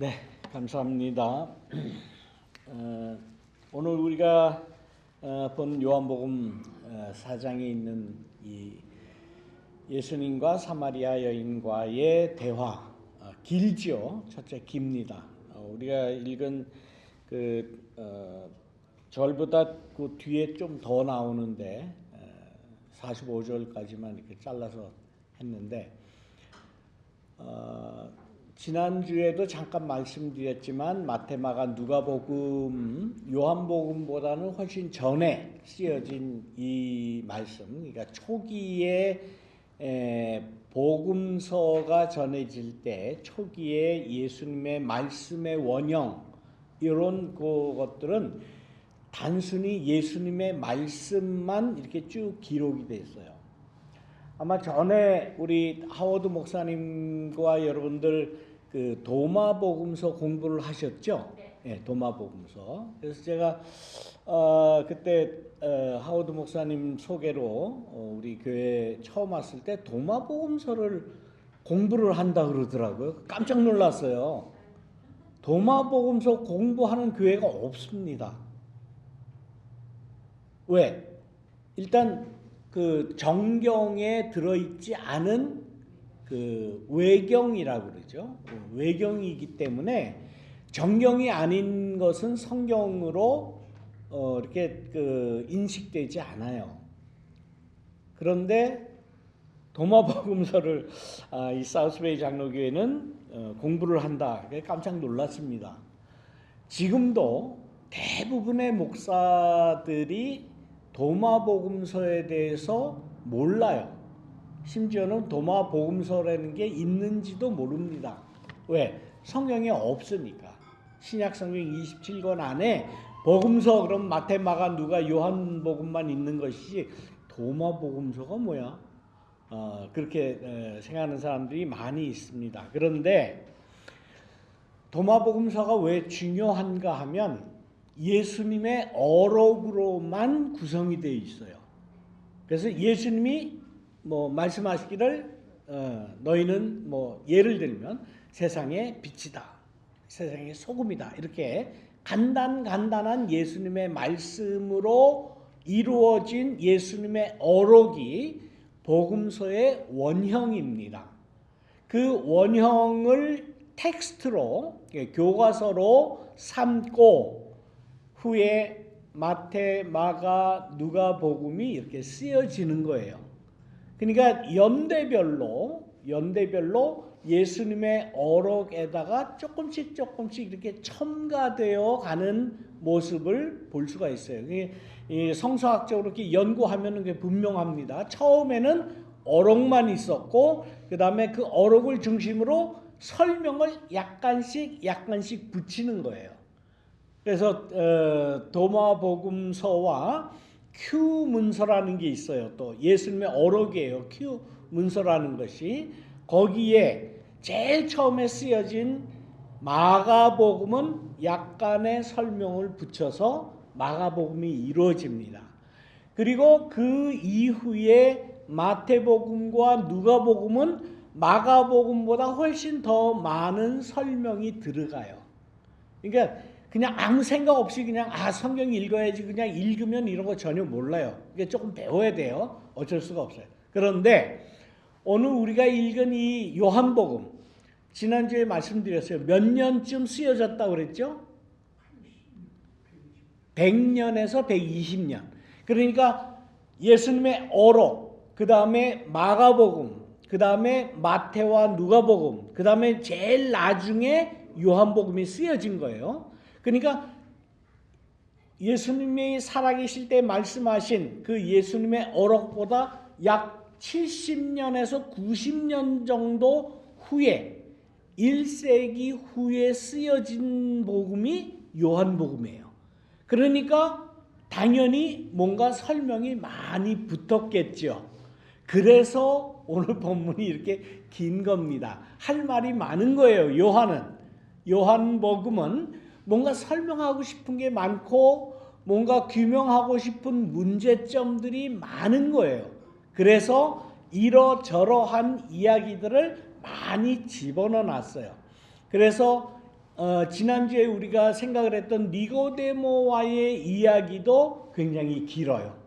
네, 감사합니다. 오늘 우리가 본 요한복음 4장에 있는 이 예수님과 사마리아 여인과의 대화, 길죠. 첫째 깁니다. 우리가 읽은 절보다 그 뒤에 좀 더 나오는데 45절까지만 이렇게 잘라서 했는데 지난주에도 잠깐 말씀드렸지만 마태, 마가, 누가복음, 요한복음보다는 훨씬 전에 쓰여진 이 말씀, 그러니까 초기에 복음서가 전해질 때 초기에 예수님의 말씀의 원형 이런 것들은 단순히 예수님의 말씀만 이렇게 쭉 기록이 돼 있어요. 아마 전에 우리 하워드 목사님과 여러분들 그 도마복음서 공부를 하셨죠? 네, 도마복음서. 그래서 제가 그때 하워드 목사님 소개로 우리 교회 처음 왔을 때 도마복음서를 공부를 한다 그러더라고요. 깜짝 놀랐어요. 도마복음서 공부하는 교회가 없습니다. 왜? 일단 그 정경에 들어있지 않은 그 외경이라고 그러죠. 외경이기 때문에 정경이 아닌 것은 성경으로 이렇게 인식되지 않아요. 그런데 도마복음서를 이 사우스베이 장로교회는 공부를 한다. 깜짝 놀랐습니다. 지금도 대부분의 목사들이 도마복음서에 대해서 몰라요. 심지어는 도마복음서라는 게 있는지도 모릅니다. 왜? 성경에 없으니까. 신약성경 27권 안에 복음서 그럼 마태, 마가, 누가, 요한복음만 있는 것이지 도마복음서가 뭐야? 그렇게 생각하는 사람들이 많이 있습니다. 그런데 도마복음서가 왜 중요한가 하면 예수님의 어록으로만 구성이 되어 있어요. 그래서 예수님이 말씀하시기를 너희는 예를 들면 세상의 빛이다, 세상의 소금이다, 이렇게 간단한 예수님의 말씀으로 이루어진 예수님의 어록이 복음서의 원형입니다. 그 원형을 텍스트로 교과서로 삼고 후에 마태, 마가, 누가복음이 이렇게 쓰여지는 거예요. 그러니까 연대별로 예수님의 어록에다가 조금씩 이렇게 첨가되어 가는 모습을 볼 수가 있어요. 성서학적으로 이렇게 연구하면 그게 분명합니다. 처음에는 어록만 있었고 그 다음에 그 어록을 중심으로 설명을 약간씩 붙이는 거예요. 그래서 도마복음서와 큐 문서라는 게 있어요. 또 예수님의 어록이에요. 큐 문서라는 것이. 거기에 제일 처음에 쓰여진 마가복음은 약간의 설명을 붙여서 마가복음이 이루어집니다. 그리고 그 이후에 마태복음과 누가복음은 마가복음보다 훨씬 더 많은 설명이 들어가요. 그러니까 그냥 아무 생각 없이 그냥 성경 읽어야지 그냥 읽으면 이런 거 전혀 몰라요. 이게 조금 배워야 돼요. 어쩔 수가 없어요. 그런데 오늘 우리가 읽은 이 요한복음 지난주에 말씀드렸어요. 몇 년쯤 쓰여졌다고 그랬죠? 100년에서 120년. 그러니까 예수님의 어록, 그 다음에 마가복음, 그 다음에 마태와 누가복음, 그 다음에 제일 나중에 요한복음이 쓰여진 거예요. 그러니까 예수님이 살아계실 때 말씀하신 그 예수님의 어록보다 약 70년에서 90년 정도 후에 1세기 후에 쓰여진 복음이 요한복음이에요. 그러니까 당연히 뭔가 설명이 많이 붙었겠죠. 그래서 오늘 본문이 이렇게 긴 겁니다. 할 말이 많은 거예요. 요한복음은 뭔가 설명하고 싶은 게 많고 뭔가 규명하고 싶은 문제점들이 많은 거예요. 그래서 이러저러한 이야기들을 많이 집어넣어 놨어요. 그래서 지난주에 우리가 생각을 했던 니고데모와의 이야기도 굉장히 길어요.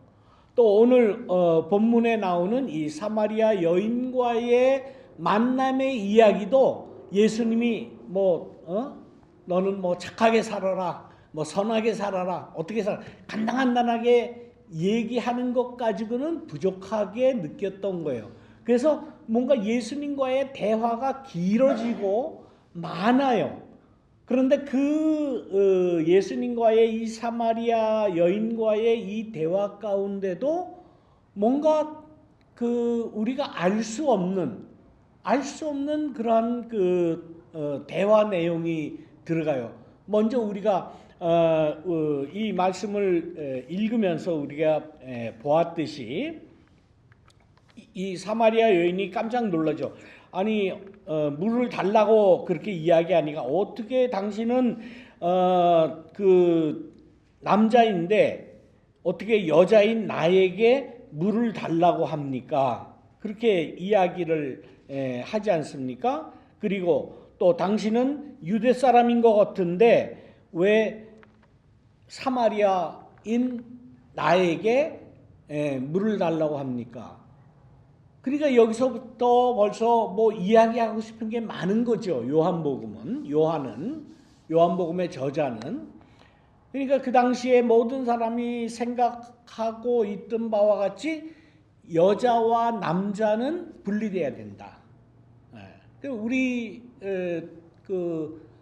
또 오늘 본문에 나오는 이 사마리아 여인과의 만남의 이야기도 예수님이 너는 착하게 살아라, 선하게 살아라, 어떻게 살아, 간당간단하게 얘기하는 것 가지고는 부족하게 느꼈던 거예요. 그래서 뭔가 예수님과의 대화가 길어지고 많아요. 그런데 예수님과의 이 사마리아 여인과의 이 대화 가운데도 뭔가 우리가 알 수 없는 그러한 대화 내용이 들어가요. 먼저 우리가 이 말씀을 읽으면서 우리가 보았듯이 이 사마리아 여인이 깜짝 놀라죠. 아니 물을 달라고 그렇게 이야기하니까 어떻게 당신은 남자인데 어떻게 여자인 나에게 물을 달라고 합니까? 그렇게 이야기를 하지 않습니까? 그리고 또 당신은 유대 사람인 것 같은데 왜 사마리아인 나에게 물을 달라고 합니까? 그러니까 여기서부터 벌써 이야기하고 싶은 게 많은 거죠. 요한복음의 저자는. 그러니까 그 당시에 모든 사람이 생각하고 있던 바와 같이 여자와 남자는 분리돼야 된다. 우리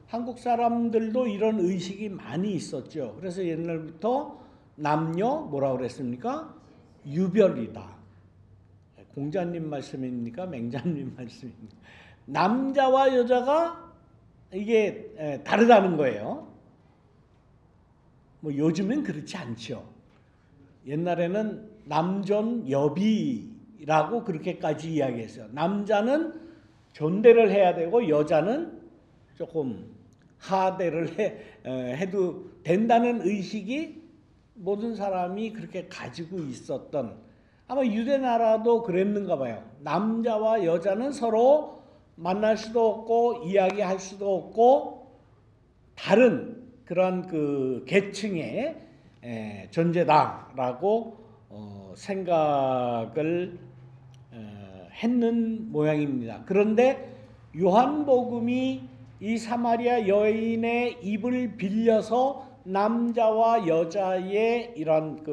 한국 사람들도 이런 의식이 많이 있었죠. 그래서 옛날부터 남녀 뭐라고 그랬습니까? 유별이다. 공자님 말씀입니까? 맹자님 말씀입니까? 남자와 여자가 이게 다르다는 거예요. 요즘엔 그렇지 않죠. 옛날에는 남존여비라고 그렇게까지 이야기했어요. 남자는 존대를 해야 되고 여자는 조금 하대를 해도 된다는 의식이 모든 사람이 그렇게 가지고 있었던, 아마 유대 나라도 그랬는가 봐요. 남자와 여자는 서로 만날 수도 없고 이야기할 수도 없고 다른 그런 계층의 존재다라고 생각을 했는 모양입니다. 그런데 요한복음이 이 사마리아 여인의 입을 빌려서 남자와 여자의 이런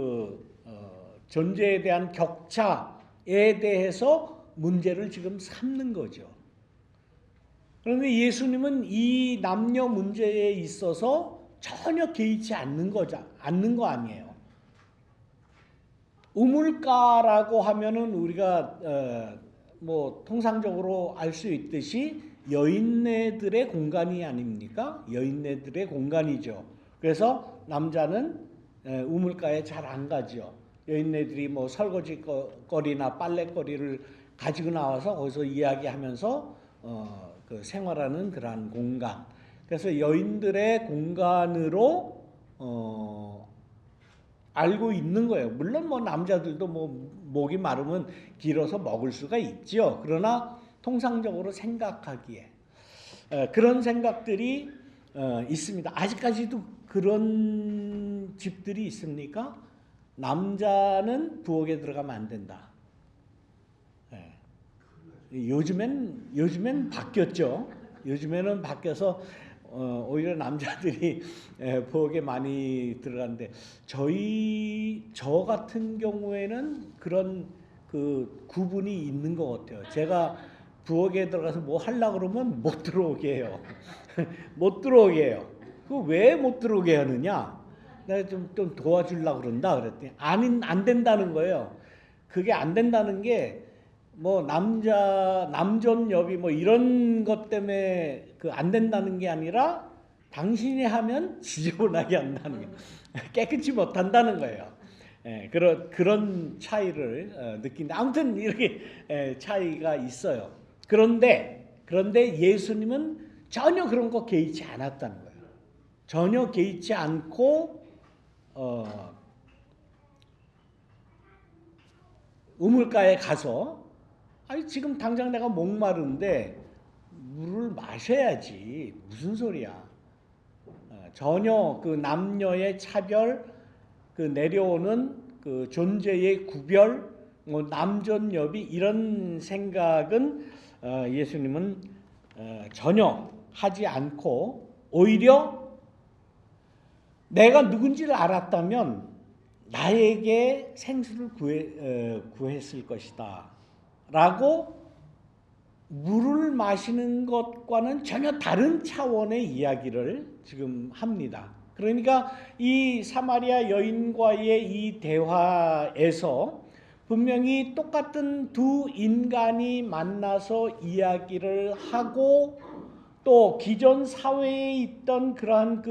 존재에 대한 격차에 대해서 문제를 지금 삼는 거죠. 그런데 예수님은 이 남녀 문제에 있어서 전혀 개의치 않는 거 아니에요. 우물가라고 하면은 우리가 통상적으로 알 수 있듯이 여인네들의 공간이 아닙니까? 여인네들의 공간이죠. 그래서 남자는 우물가에 잘 안 가죠. 여인네들이 설거지 거리나 빨래거리를 가지고 나와서 거기서 이야기하면서 생활하는 그러한 공간. 그래서 여인들의 공간으로 알고 있는 거예요. 물론 남자들도 목이 마르면 길어서 먹을 수가 있죠. 그러나 통상적으로 생각하기에 그런 생각들이 있습니다. 아직까지도 그런 집들이 있습니까? 남자는 부엌에 들어가면 안 된다. 요즘엔 바뀌었죠. 요즘에는 바뀌어서 오히려 남자들이 부엌에 많이 들어가는데 저 같은 경우에는 그런 구분이 있는 것 같아요. 제가 부엌에 들어가서 뭐 하려고 그러면 못 들어오게 해요. 못 들어오게 해요. 왜 못 들어오게 하느냐? 내가 좀 도와주려고 그런다 그랬더니 안 된다는 거예요. 그게 안 된다는 게 남존여비 이런 것 때문에 안 된다는 게 아니라 당신이 하면 지저분하게 한다는 거예요. 깨끗이 못 한다는 거예요. 그런 차이를 느낀다. 아무튼 이렇게 차이가 있어요. 그런데 예수님은 전혀 그런 거 개의치 않았다는 거예요. 전혀 개의치 않고 우물가에 가서 지금 당장 내가 목마른데 물을 마셔야지. 무슨 소리야. 전혀 그 남녀의 차별, 그 내려오는 그 존재의 구별, 뭐 남존여비 이런 생각은 예수님은 전혀 하지 않고 오히려 내가 누군지를 알았다면 나에게 생수를 구했을 것이다 라고 물을 마시는 것과는 전혀 다른 차원의 이야기를 지금 합니다. 그러니까 이 사마리아 여인과의 이 대화에서 분명히 똑같은 두 인간이 만나서 이야기를 하고 또 기존 사회에 있던 그러한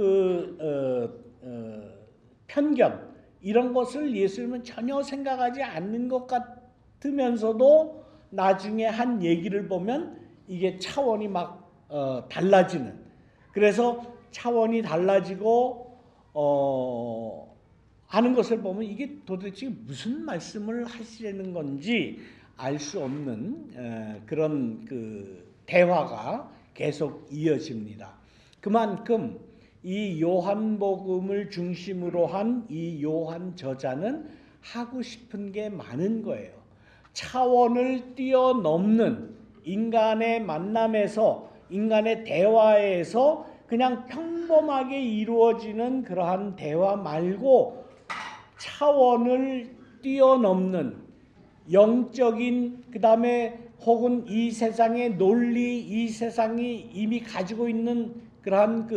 편견 이런 것을 예수님은 전혀 생각하지 않는 것 같으면서도 나중에 한 얘기를 보면 이게 차원이 막 달라지는, 그래서 차원이 달라지고 하는 것을 보면 이게 도대체 무슨 말씀을 하시려는 건지 알 수 없는 그런 그 대화가 계속 이어집니다. 그만큼 이 요한복음을 중심으로 한 이 요한 저자는 하고 싶은 게 많은 거예요. 차원을 뛰어넘는 인간의 만남에서, 인간의 대화에서 그냥 평범하게 이루어지는 그러한 대화 말고 차원을 뛰어넘는 영적인, 그 다음에 혹은 이 세상의 논리, 이 세상이 이미 가지고 있는 그러한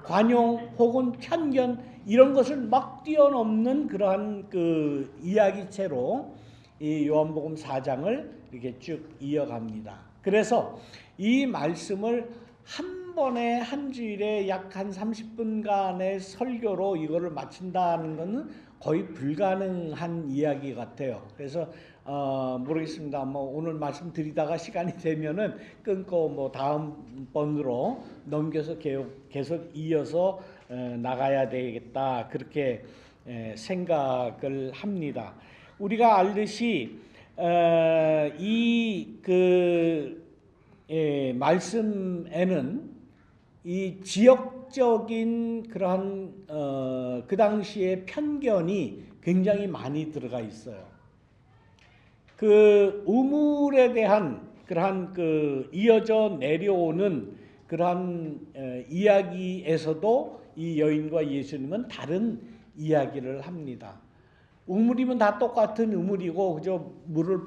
관용 혹은 편견 이런 것을 막 뛰어넘는 그러한 그 이야기체로 이 요한복음 4장을 이렇게 쭉 이어갑니다. 그래서 이 말씀을 한 번에 한 주일에 약 한 30분간의 설교로 이거를 마친다는 것은 거의 불가능한 이야기 같아요. 그래서 모르겠습니다. 뭐 오늘 말씀드리다가 시간이 되면은 끊고 뭐 다음 번으로 넘겨서 계속 이어서 나가야 되겠다 그렇게 생각을 합니다. 우리가 알듯이 이 말씀에는 이 지역적인 그러한 그 당시의 편견이 굉장히 많이 들어가 있어요. 그 우물에 대한 그러한 그 이어져 내려오는 그러한 이야기에서도 이 여인과 예수님은 다른 이야기를 합니다. 우물이면 다 똑같은 우물이고 그저 물을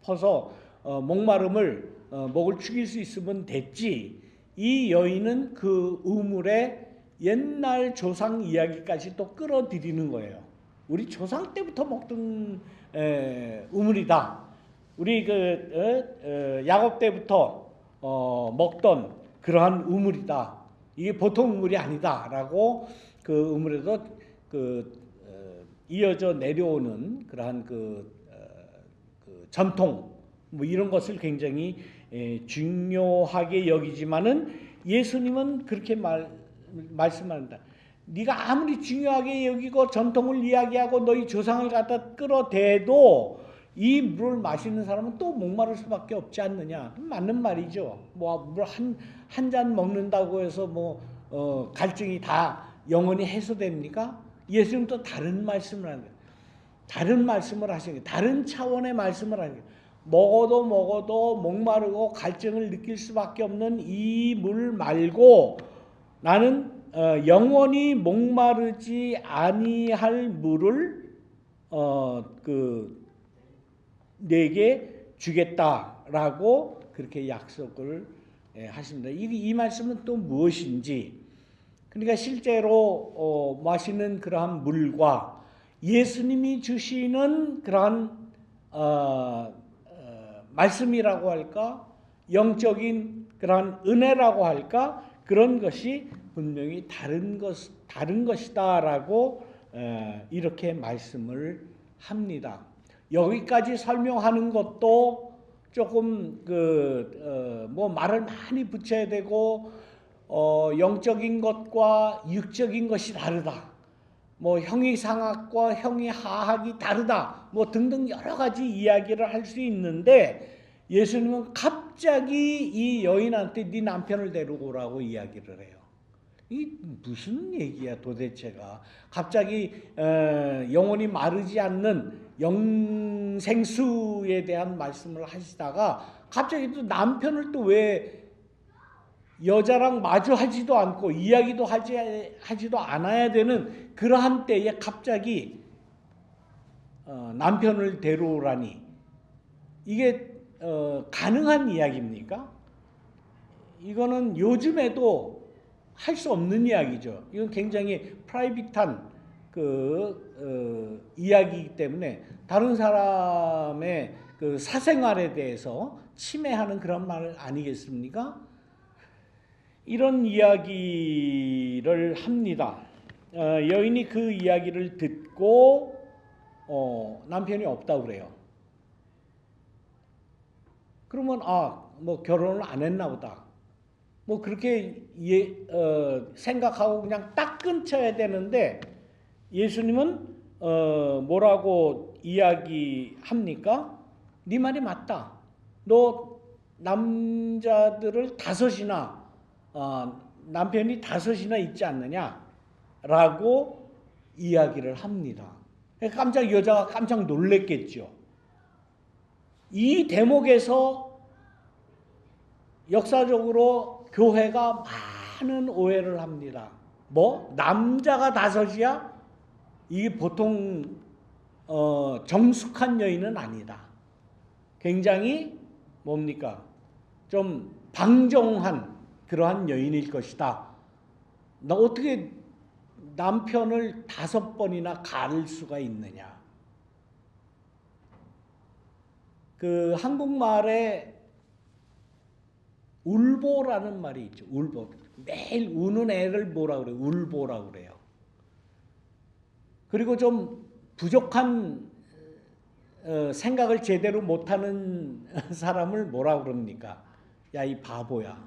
퍼서 목마름을 목을 축일 수 있으면 됐지. 이 여인은 그 우물에 옛날 조상 이야기까지 또 끌어들이는 거예요. 우리 조상 때부터 먹던 우물이다. 우리 야곱 때부터 먹던 그러한 우물이다. 이게 보통 우물이 아니다라고 그 우물에도 이어져 내려오는 그러한 그 전통 뭐 이런 것을 굉장히 중요하게 여기지만은 예수님은 그렇게 말씀합니다. 네가 아무리 중요하게 여기고 전통을 이야기하고 너희 조상을 갖다 끌어대도 이 물을 마시는 사람은 또 목마를 수밖에 없지 않느냐. 맞는 말이죠. 뭐 물 한 잔 먹는다고 해서 뭐 갈증이 다 영원히 해소됩니까? 예수님은 또 다른 말씀을 하는 거예요. 다른 말씀을 하시는 거예요. 다른 차원의 말씀을 하는 거예요. 먹어도 목마르고 갈증을 느낄 수밖에 없는 이 물 말고 나는 영원히 목마르지 아니할 물을 내게 주겠다라고 그렇게 약속을 하십니다. 이 말씀은 또 무엇인지, 그러니까 실제로 마시는 그러한 물과 예수님이 주시는 그러한 말씀이라고 할까, 영적인 그러한 은혜라고 할까, 그런 것이 분명히 다른 것이다라고 이렇게 말씀을 합니다. 여기까지 설명하는 것도 조금 뭐 말을 많이 붙여야 되고 영적인 것과 육적인 것이 다르다. 뭐 형이상학과 형이하학이 다르다. 뭐 등등 여러 가지 이야기를 할 수 있는데 예수님은 갑자기 이 여인한테 네 남편을 데리고 오라고 이야기를 해요. 이 무슨 얘기야 도대체가. 갑자기 영원히 마르지 않는 영생수에 대한 말씀을 하시다가 갑자기 또 남편을 또 왜 여자랑 마주하지도 않고 이야기도 하지도 않아야 되는 그러한 때에 갑자기 남편을 데려오라니, 이게 가능한 이야기입니까? 이거는 요즘에도 할 수 없는 이야기죠. 이건 굉장히 프라이빗한 이야기이기 때문에 다른 사람의 그 사생활에 대해서 침해하는 그런 말 아니겠습니까? 이런 이야기를 합니다. 여인이 그 이야기를 듣고 남편이 없다고 그래요. 그러면 뭐 결혼을 안 했나 보다, 뭐 그렇게 생각하고 그냥 딱 끊쳐야 되는데, 예수님은 뭐라고 이야기합니까? 네 말이 맞다. 너 남자들을 남편이 5이나 있지 않느냐? 라고 이야기를 합니다. 여자가 깜짝 놀랬겠죠. 이 대목에서 역사적으로 교회가 많은 오해를 합니다. 뭐? 남자가 5이야? 이게 보통 정숙한 여인은 아니다. 굉장히 뭡니까? 좀 방종한 그러한 여인일 것이다. 나 어떻게 남편을 5번이나 가를 수가 있느냐? 그 한국말에 울보라는 말이 있죠. 울보. 매일 우는 애를 뭐라 그래요? 울보라고 그래요. 그리고 좀 부족한 생각을 제대로 못하는 사람을 뭐라 그럽니까? 야, 이 바보야.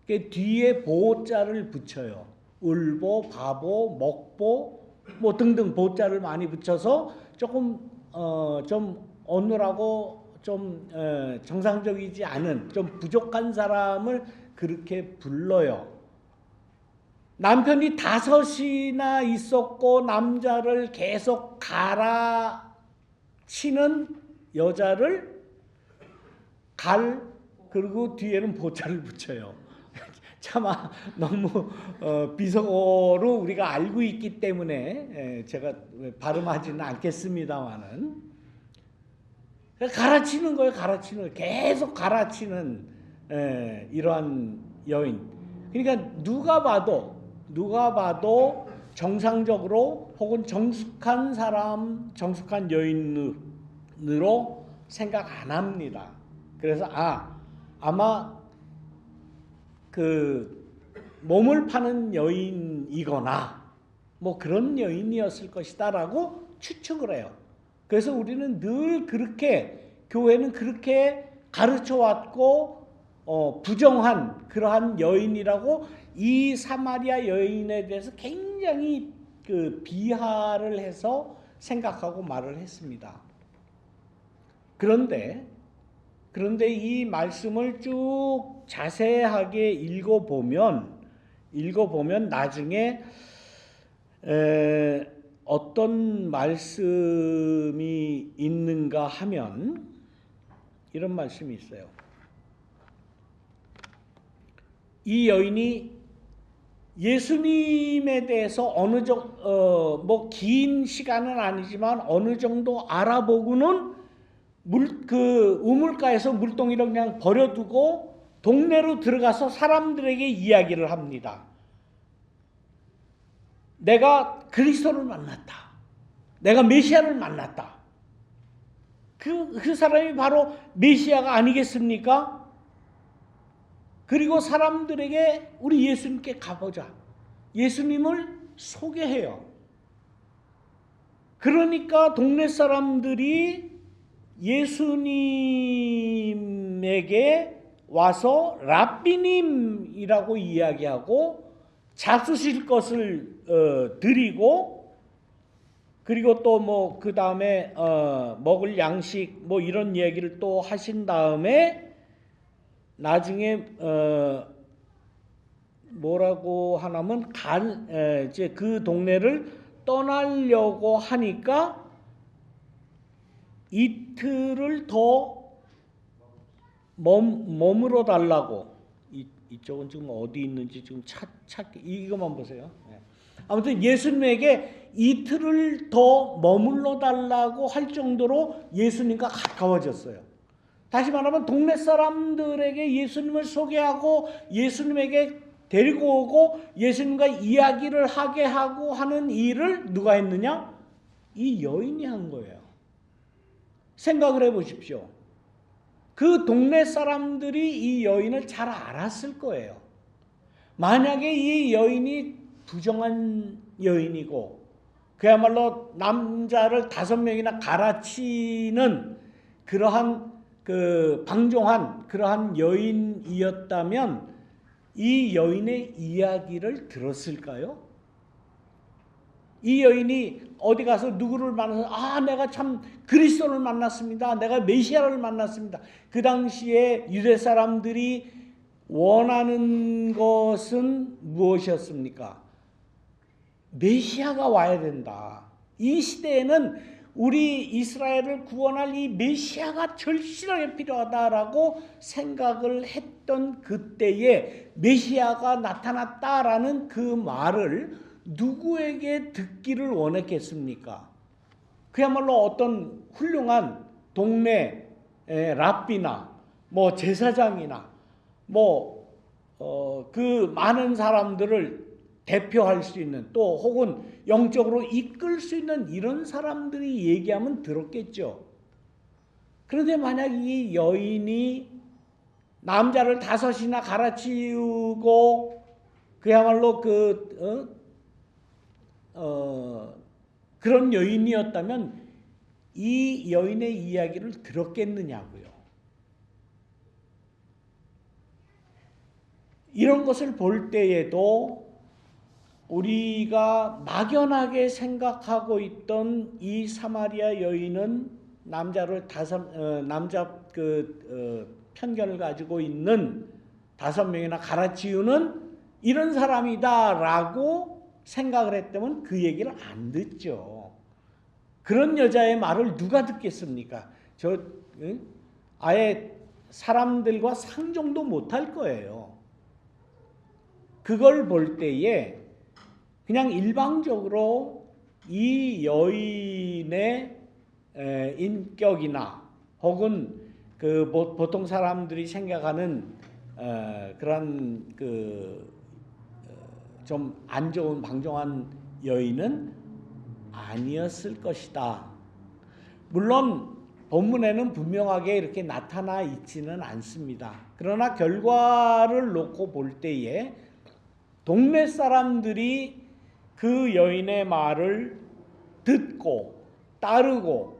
그 뒤에 보자를 붙여요. 울보, 바보, 먹보, 뭐 등등 보자를 많이 붙여서 조금 좀 어눌하고 좀 정상적이지 않은 좀 부족한 사람을 그렇게 불러요. 남편이 5이나 있었고 남자를 계속 갈아치는 여자를 그리고 뒤에는 보자를 붙여요. 차마 너무 비속어로 우리가 알고 있기 때문에 제가 발음하지는 않겠습니다만은, 갈아치는 거예요. 계속 갈아치는 이러한 여인. 그러니까 누가 봐도 정상적으로 혹은 정숙한 사람, 정숙한 여인으로 생각 안 합니다. 그래서 아마 그 몸을 파는 여인이거나 뭐 그런 여인이었을 것이다라고 추측을 해요. 그래서 우리는 늘 그렇게, 교회는 그렇게 가르쳐 왔고 부정한 그러한 여인이라고 이 사마리아 여인에 대해서 굉장히 그 비하를 해서 생각하고 말을 했습니다. 그런데 이 말씀을 쭉 자세하게 읽어보면 나중에 어떤 말씀이 있는가 하면 이런 말씀이 있어요. 이 여인이 예수님에 대해서 어느 정도 뭐 긴 시간은 아니지만 어느 정도 알아보고는 우물가에서 물동이를 그냥 버려두고 동네로 들어가서 사람들에게 이야기를 합니다. 내가 그리스도를 만났다. 내가 메시아를 만났다. 그 사람이 바로 메시아가 아니겠습니까? 그리고 사람들에게 우리 예수님께 가보자. 예수님을 소개해요. 그러니까 동네 사람들이 예수님에게 와서 랍비님이라고 이야기하고 잡수실 것을 드리고 그리고 또 뭐 그 다음에 먹을 양식 뭐 이런 얘기를 또 하신 다음에 나중에 뭐라고 하냐면 이제 그 동네를 떠나려고 하니까 이틀을 더 머물러 달라고. 이쪽은 지금 어디 있는지 지금 찾기 이것만 보세요. 아무튼 예수님에게 이틀을 더 머물러 달라고 할 정도로 예수님과 가까워졌어요. 다시 말하면 동네 사람들에게 예수님을 소개하고 예수님에게 데리고 오고 예수님과 이야기를 하게 하고 하는 일을 누가 했느냐? 이 여인이 한 거예요. 생각을 해보십시오. 그 동네 사람들이 이 여인을 잘 알았을 거예요. 만약에 이 여인이 부정한 여인이고 그야말로 남자를 5명이나 갈아치는 그러한 방종한 그러한 여인이었다면 이 여인의 이야기를 들었을까요? 이 여인이 어디 가서 누구를 만나서 내가 참 그리스도를 만났습니다. 내가 메시아를 만났습니다. 그 당시에 유대 사람들이 원하는 것은 무엇이었습니까? 메시아가 와야 된다. 이 시대에는 우리 이스라엘을 구원할 이 메시아가 절실하게 필요하다라고 생각을 했던 그때에 메시아가 나타났다라는 그 말을 누구에게 듣기를 원했겠습니까? 그야말로 어떤 훌륭한 동네 랍비나 뭐 제사장이나 그 많은 사람들을 대표할 수 있는 또 혹은 영적으로 이끌 수 있는 이런 사람들이 얘기하면 들었겠죠. 그런데 만약 이 여인이 남자를 5이나 갈아치우고 그야말로 그런 여인이었다면 이 여인의 이야기를 들었겠느냐고요. 이런 것을 볼 때에도 우리가 막연하게 생각하고 있던 이 사마리아 여인은 편견을 가지고 있는 5명이나 갈아치우는 이런 사람이다라고 생각을 했다면 그 얘기를 안 듣죠. 그런 여자의 말을 누가 듣겠습니까? 아예 사람들과 상종도 못할 거예요. 그걸 볼 때에 그냥 일방적으로 이 여인의 인격이나 혹은 보통 사람들이 생각하는 그런 좀 안 좋은 방종한 여인은 아니었을 것이다. 물론 본문에는 분명하게 이렇게 나타나 있지는 않습니다. 그러나 결과를 놓고 볼 때에 동네 사람들이 그 여인의 말을 듣고 따르고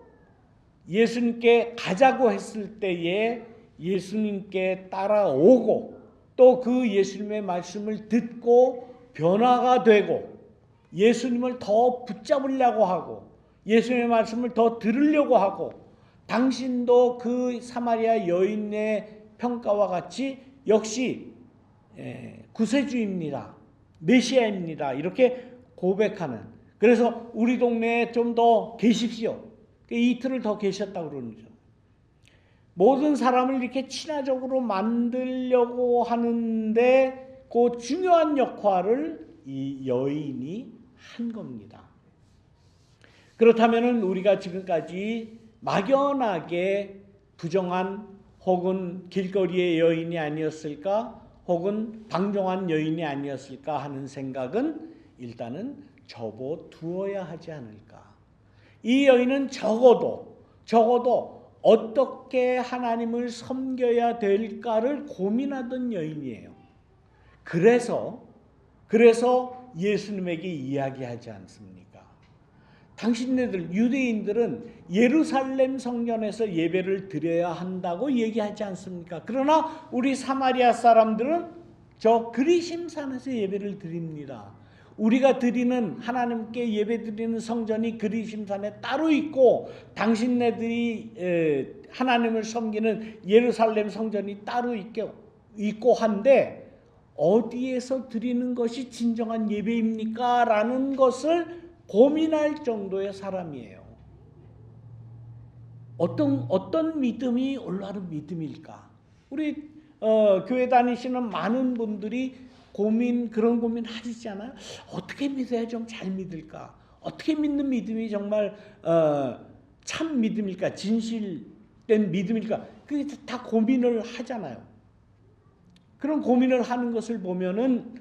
예수님께 가자고 했을 때에 예수님께 따라오고 또 그 예수님의 말씀을 듣고 변화가 되고 예수님을 더 붙잡으려고 하고 예수님의 말씀을 더 들으려고 하고 당신도 그 사마리아 여인의 평가와 같이 역시 구세주입니다. 메시아입니다. 이렇게 고백하는. 그래서 우리 동네에 좀 더 계십시오. 이틀을 더 계셨다고 그러죠. 모든 사람을 이렇게 친화적으로 만들려고 하는데 그 중요한 역할을 이 여인이 한 겁니다. 그렇다면 우리가 지금까지 막연하게 부정한 혹은 길거리의 여인이 아니었을까 혹은 방종한 여인이 아니었을까 하는 생각은 일단은 접어두어야 하지 않을까. 이 여인은 적어도 어떻게 하나님을 섬겨야 될까를 고민하던 여인이에요. 그래서 예수님에게 이야기하지 않습니까? 당신네들 유대인들은 예루살렘 성전에서 예배를 드려야 한다고 얘기하지 않습니까? 그러나 우리 사마리아 사람들은 저 그리심산에서 예배를 드립니다. 우리가 드리는 하나님께 예배드리는 성전이 그리심산에 따로 있고 당신네들이 하나님을 섬기는 예루살렘 성전이 따로 있고 한데 어디에서 드리는 것이 진정한 예배입니까? 라는 것을 고민할 정도의 사람이에요. 어떤 믿음이 올바른 믿음일까? 우리 교회 다니시는 많은 분들이 그런 고민 하시잖아요. 어떻게 믿어야 좀 잘 믿을까? 어떻게 믿는 믿음이 정말 참 믿음일까? 진실된 믿음일까? 그게 다 고민을 하잖아요. 그런 고민을 하는 것을 보면은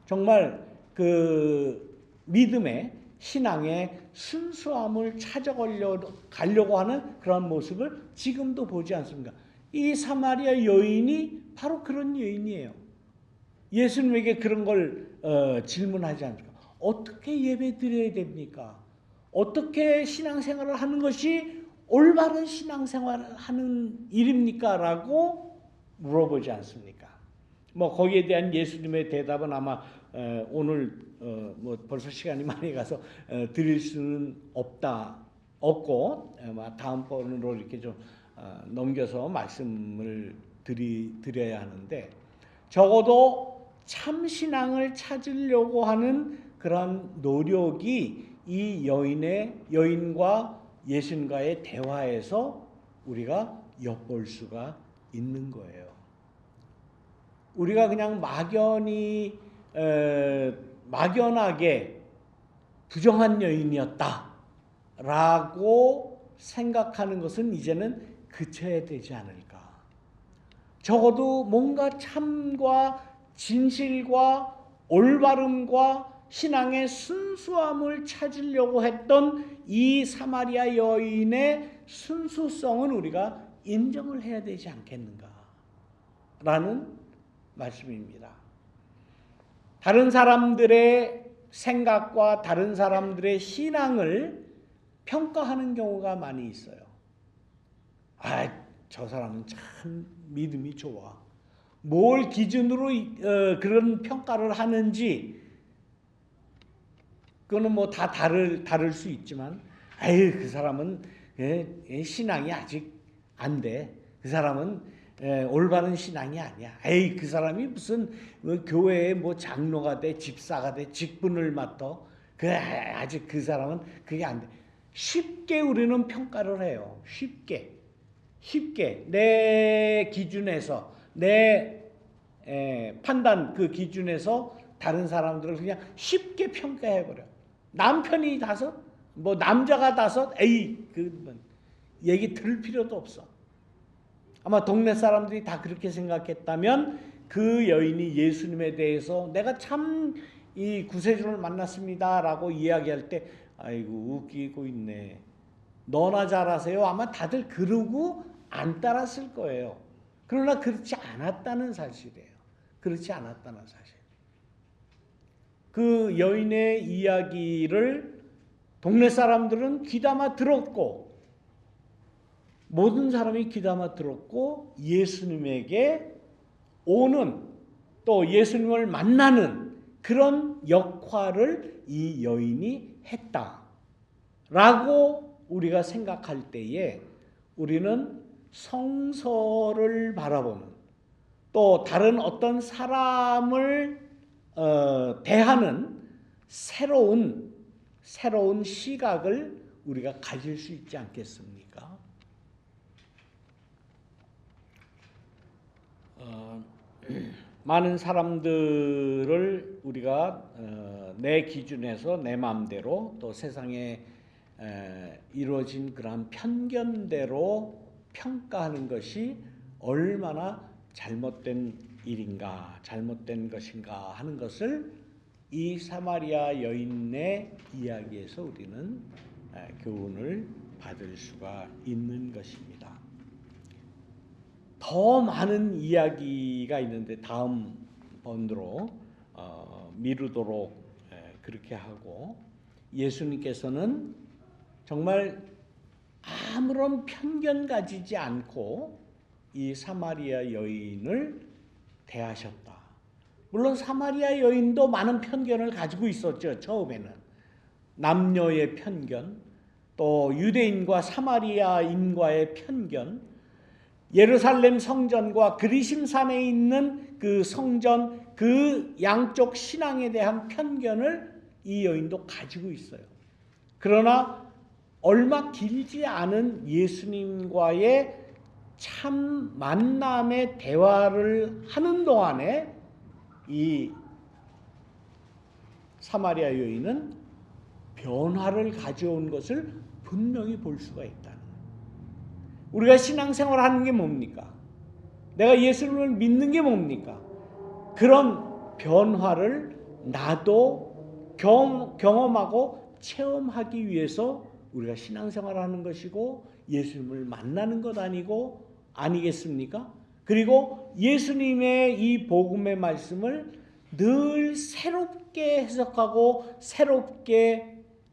정말 그 믿음의 신앙의 순수함을 찾아가려고 하는 그런 모습을 지금도 보지 않습니까? 이 사마리아 여인이 바로 그런 여인이에요. 예수님에게 그런 걸 질문하지 않습니까? 어떻게 예배 드려야 됩니까? 어떻게 신앙생활을 하는 것이 올바른 신앙생활을 하는 일입니까? 라고 물어보지 않습니까? 뭐 거기에 대한 예수님의 대답은 아마 오늘 뭐 벌써 시간이 많이 가서 드릴 수는 없고 다음번으로 이렇게 좀 넘겨서 말씀을 드려야 하는데 적어도 참 신앙을 찾으려고 하는 그런 노력이 이 여인과 예수님과의 대화에서 우리가 엿볼 수가 있는 거예요. 우리가 그냥 막연하게 부정한 여인이었다라고 생각하는 것은 이제는 그쳐야 되지 않을까. 적어도 뭔가 참과 진실과 올바름과 신앙의 순수함을 찾으려고 했던 이 사마리아 여인의 순수성은 우리가 인정을 해야 되지 않겠는가 라는 말씀입니다. 다른 사람들의 생각과 다른 사람들의 신앙을 평가하는 경우가 많이 있어요. 저 사람은 참 믿음이 좋아. 뭘 기준으로 그런 평가를 하는지 그거는 뭐 다 다를 수 있지만 그 사람은 신앙이 아직 안 돼. 그 사람은 올바른 신앙이 아니야. 그 사람이 무슨 교회에 뭐 장로가 돼, 집사가 돼, 직분을 맡아. 아직 그 사람은 그게 안 돼. 쉽게 우리는 평가를 해요. 쉽게 내 기준에서 내 판단 그 기준에서 다른 사람들을 그냥 쉽게 평가해버려. 남편이 5, 뭐 남자가 5, 그 얘기 들을 필요도 없어. 아마 동네 사람들이 다 그렇게 생각했다면 그 여인이 예수님에 대해서 내가 참 이 구세주를 만났습니다라고 이야기할 때 아이고 웃기고 있네. 너나 잘하세요. 아마 다들 그러고 안 따랐을 거예요. 그러나 그렇지 않았다는 사실이에요. 그렇지 않았다는 사실. 그 여인의 이야기를 동네 사람들은 귀담아 들었고 모든 사람이 귀담아 들었고 예수님에게 오는 또 예수님을 만나는 그런 역할을 이 여인이 했다라고 우리가 생각할 때에 우리는 성서를 바라보는 또 다른 어떤 사람을 대하는 새로운 시각을 우리가 가질 수 있지 않겠습니까? 많은 사람들을 우리가 내 기준에서 내 마음대로 또 세상에 이루어진 그러한 편견대로 평가하는 것이 얼마나 잘못된 일인가, 잘못된 것인가 하는 것을 이 사마리아 여인의 이야기에서 우리는 교훈을 받을 수가 있는 것입니다. 더 많은 이야기가 있는데 다음 번으로 미루도록 그렇게 하고 예수님께서는 정말 아무런 편견 가지지 않고 이 사마리아 여인을 대하셨다. 물론 사마리아 여인도 많은 편견을 가지고 있었죠. 처음에는 남녀의 편견, 또 유대인과 사마리아인과의 편견, 예루살렘 성전과 그리심산에 있는 그 성전, 그 양쪽 신앙에 대한 편견을 이 여인도 가지고 있어요. 그러나 얼마 길지 않은 예수님과의 참 만남의 대화를 하는 동안에 이 사마리아 여인은 변화를 가져온 것을 분명히 볼 수가 있다는 거예요. 우리가 신앙생활 하는 게 뭡니까? 내가 예수님을 믿는 게 뭡니까? 그런 변화를 나도 경험하고 체험하기 위해서 우리가 신앙생활을 하는 것이고 예수님을 만나는 것 아니겠습니까? 그리고 예수님의 이 복음의 말씀을 늘 새롭게 해석하고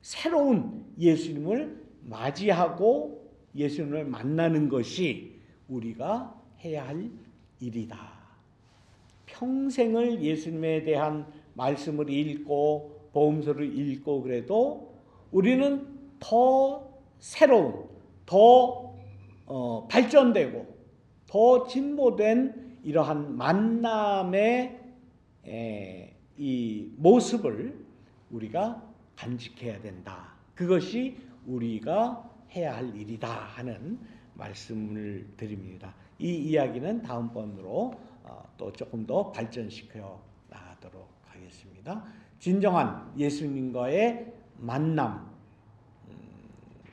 새로운 예수님을 맞이하고 예수님을 만나는 것이 우리가 해야 할 일이다. 평생을 예수님에 대한 말씀을 읽고 복음서를 읽고 그래도 우리는 더 새로운, 더 발전되고 더 진보된 이러한 만남의 이 모습을 우리가 간직해야 된다. 그것이 우리가 해야 할 일이다 하는 말씀을 드립니다. 이 이야기는 다음번으로 또 조금 더 발전시켜 나가도록 하겠습니다. 진정한 예수님과의 만남,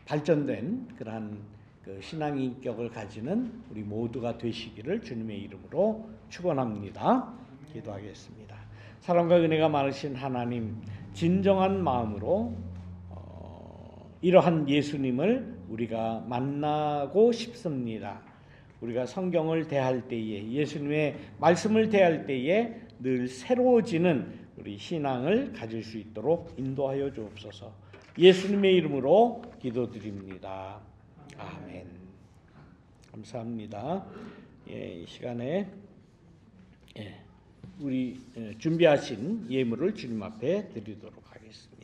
발전된 그러한 그 신앙 인격을 가지는 우리 모두가 되시기를 주님의 이름으로 축원합니다. 기도하겠습니다. 사랑과 은혜가 많으신 하나님, 진정한 마음으로 이러한 예수님을 우리가 만나고 싶습니다. 우리가 성경을 대할 때에, 예수님의 말씀을 대할 때에 늘 새로워지는 우리 신앙을 가질 수 있도록 인도하여 주옵소서. 예수님의 이름으로 기도드립니다. 아멘. 감사합니다. 이 시간에 우리 준비하신 예물을 주님 앞에 드리도록 하겠습니다.